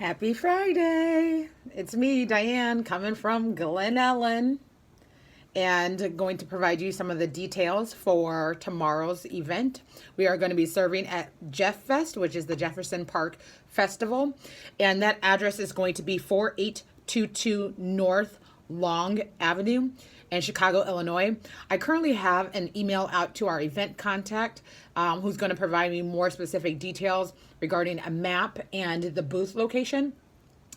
Happy Friday! It's me, Diane, coming from Glen Ellen, and going to provide you some of the details for tomorrow's event. We are going to be serving at Jeff Fest, which is the Jefferson Park Festival, and that address is going to be 4822 North Long Avenue in Chicago, Illinois. I currently have an email out to our event contact who's going to provide me more specific details regarding a map and the booth location.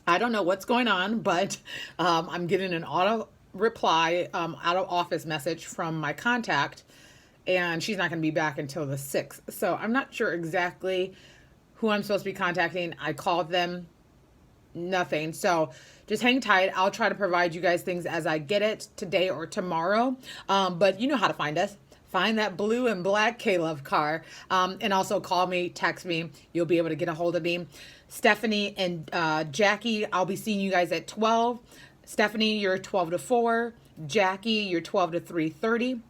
I don't know what's going on, but I'm getting an auto reply, out of office message from my contact, and she's not going to be back until the 6th. So I'm not sure exactly who I'm supposed to be contacting. I called them, nothing. So just hang tight. I'll try to provide you guys things as I get it today or tomorrow. But you know how to find us. Find that blue and black K-Love car. And also call me, text me. You'll be able to get a hold of me. Stephanie and Jackie, I'll be seeing you guys at 12. Stephanie, you're 12 to 4. Jackie, you're 12 to 3:30.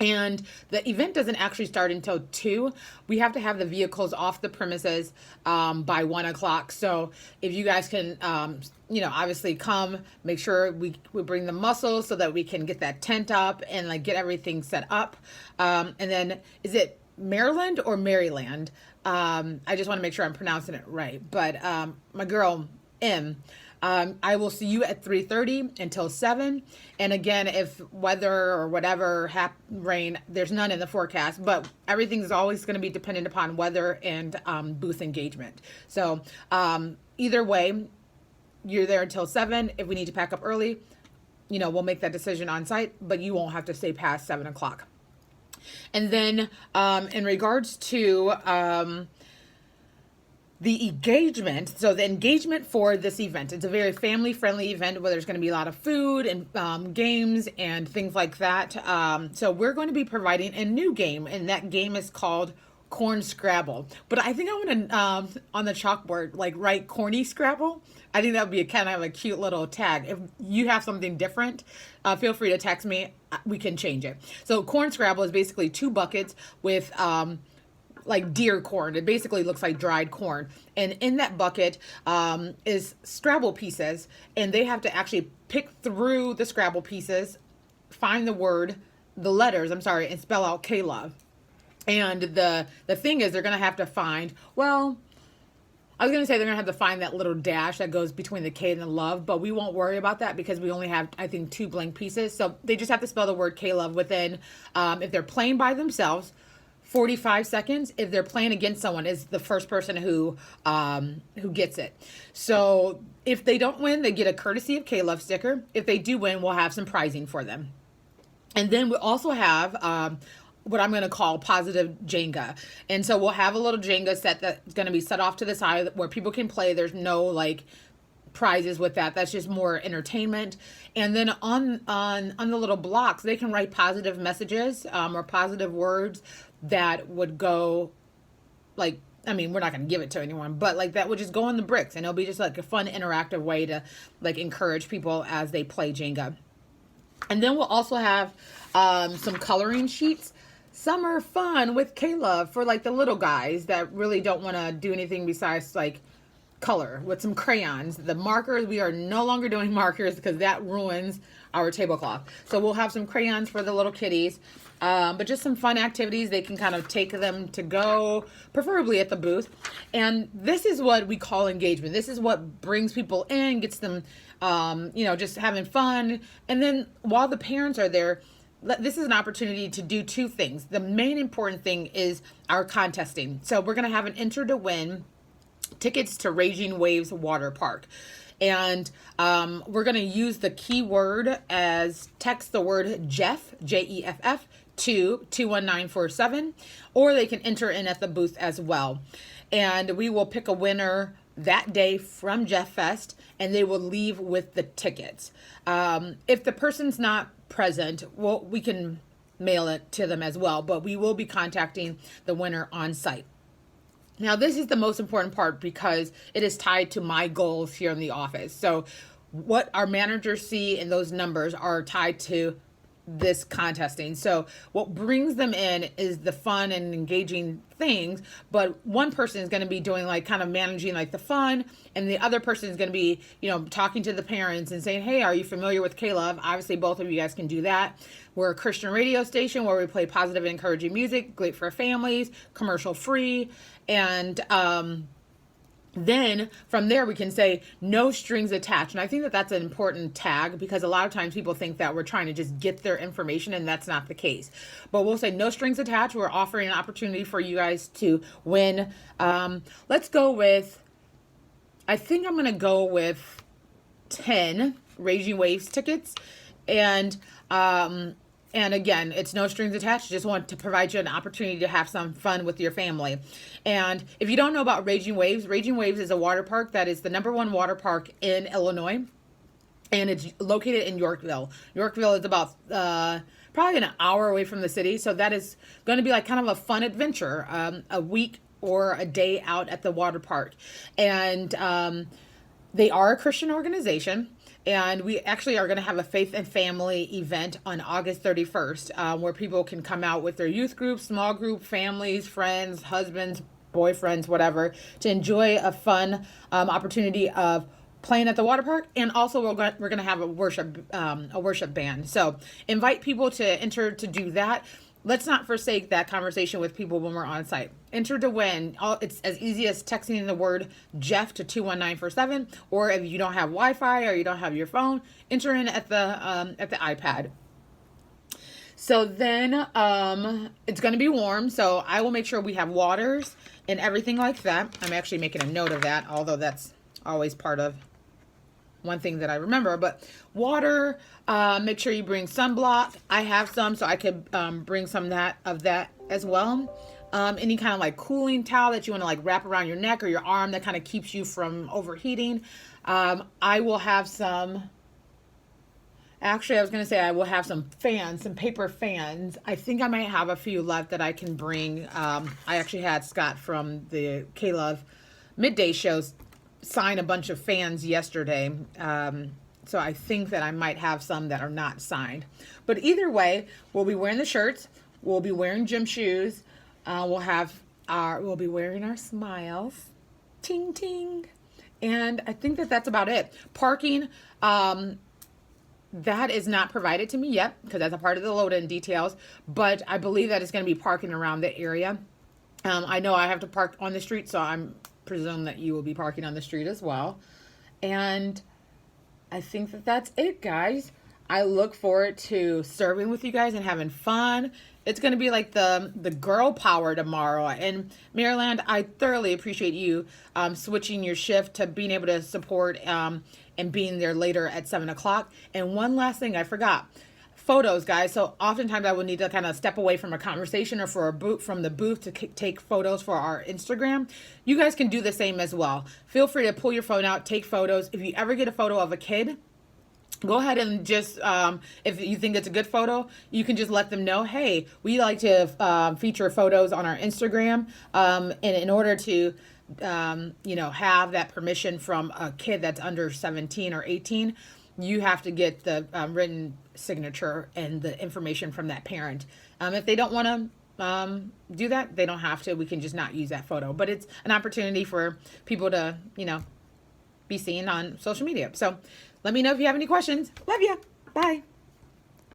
And the event doesn't actually start until 2. We have to have the vehicles off the premises by 1 o'clock. So if you guys can, obviously come, make sure we bring the muscle so that we can get that tent up and like get everything set up. And then is it Maryland or Maryland? I just want to make sure I'm pronouncing it right. But my girl, M. I will see you at 3:30 until 7. And again, if weather or whatever, rain, there's none in the forecast, but everything's always going to be dependent upon weather and booth engagement. So either way, you're there until 7. If we need to pack up early, we'll make that decision on site, but you won't have to stay past 7 o'clock. And then in regards to the engagement, so the engagement for this event, it's a very family-friendly event where there's going to be a lot of food and games and things like that. So we're going to be providing a new game, and that game is called Corn Scrabble. But I think I want to, on the chalkboard, write Corny Scrabble. I think that would be a kind of a cute little tag. If you have something different, feel free to text me. We can change it. So Corn Scrabble is basically 2 buckets with deer corn. It basically looks like dried corn. And in that bucket is Scrabble pieces. And they have to actually pick through the Scrabble pieces, find the letters, and spell out K-Love. And the thing is, they're going to have to find, I was going to say they're going to have to find that little dash that goes between the K and the love, but we won't worry about that because we only have, I think, 2 blank pieces. So they just have to spell the word K-Love within, if they're playing by themselves, 45 seconds. If they're playing against someone, is the first person who gets it. So if they don't win, they get a courtesy of K-Love sticker. If they do win, we'll have some prizing for them. And then we also have what I'm going to call positive Jenga. And so we'll have a little Jenga set that's going to be set off to the side where people can play. There's no prizes with that. That's just more entertainment. And then on the little blocks, they can write positive messages or positive words that would go we're not going to give it to anyone, but that would just go on the bricks, and it'll be just a fun interactive way to encourage people as they play Jenga. And then we'll also have some coloring sheets. Summer fun with K-Love for the little guys that really don't want to do anything besides color with some crayons. The markers, we are no longer doing markers because that ruins our tablecloth. So we'll have some crayons for the little kitties, but just some fun activities. They can kind of take them to go, preferably at the booth. And this is what we call engagement. This is what brings people in, gets them, just having fun. And then while the parents are there, this is an opportunity to do 2 things. The main important thing is our contesting. So we're going to have an enter to win tickets to Raging Waves Water Park. And we're going to use the keyword as text the word Jeff, Jeff, to 21947, or they can enter in at the booth as well. And we will pick a winner that day from Jeff Fest, and they will leave with the tickets. If the person's not present, we can mail it to them as well, but we will be contacting the winner on site. Now, this is the most important part because it is tied to my goals here in the office. So what our managers see in those numbers are tied to this contesting. So what brings them in is the fun and engaging things, but one person is going to be doing like kind of managing like the fun, and the other person is going to be, talking to the parents and saying, hey, are you familiar with K-Love? Obviously both of you guys can do that. We're a Christian radio station where we play positive and encouraging music, great for families, commercial free, and then from there we can say no strings attached. And I think that that's an important tag, because a lot of times people think that we're trying to just get their information, and that's not the case. But we'll say no strings attached. We're offering an opportunity for you guys to win. Let's go with, I think I'm going to go with 10 Raging Waves tickets. And again, it's no strings attached. Just want to provide you an opportunity to have some fun with your family. And if you don't know about Raging Waves is a water park that is the #1 water park in Illinois. And it's located in Yorkville. Yorkville is about probably an hour away from the city. So that is going to be like kind of a fun adventure, a week or a day out at the water park. And they are a Christian organization. And we actually are going to have a faith and family event on August 31st, where people can come out with their youth group, small group, families, friends, husbands, boyfriends, whatever, to enjoy a fun opportunity of playing at the water park. And also we're going to have a worship band. So invite people to enter to do that. Let's not forsake that conversation with people when we're on site. Enter to win. It's as easy as texting the word Jeff to 21947, or if you don't have Wi-Fi or you don't have your phone, enter in at the iPad. So then it's going to be warm, so I will make sure we have waters and everything like that. I'm actually making a note of that, although that's always part of one thing that I remember. But water, make sure you bring sunblock. I have some, so I could bring some of that as well. Any kind of like cooling towel that you want to like wrap around your neck or your arm that kind of keeps you from overheating. I will have some, actually I was going to say I will have some fans, some paper fans. I think I might have a few left that I can bring. I actually had Scott from the K-Love midday shows sign a bunch of fans yesterday. So I think that I might have some that are not signed. But either way, we'll be wearing the shirts. We'll be wearing gym shoes. We'll be wearing our smiles. Ting, ting. And I think that that's about it. Parking, that is not provided to me yet, because that's a part of the load-in details. But I believe that it's going to be parking around the area. I know I have to park on the street, so I'm presume that you will be parking on the street as well. And I think that that's it, guys. I look forward to serving with you guys and having fun. It's going to be like the girl power tomorrow. And Maryland, I thoroughly appreciate you switching your shift to being able to support and being there later at 7 o'clock. And one last thing I forgot. Photos, guys. So oftentimes I would need to kind of step away from a conversation or from the booth to take photos for our Instagram. You guys can do the same as well. Feel free to pull your phone out, take photos. If you ever get a photo of a kid, go ahead and just, if you think it's a good photo, you can just let them know, hey, we like to feature photos on our Instagram. And in order to, have that permission from a kid that's under 17 or 18, you have to get the written signature and the information from that parent. If they don't want to do that, they don't have to. We can just not use that photo. But it's an opportunity for people to, be seen on social media. So let me know if you have any questions. Love you. Bye.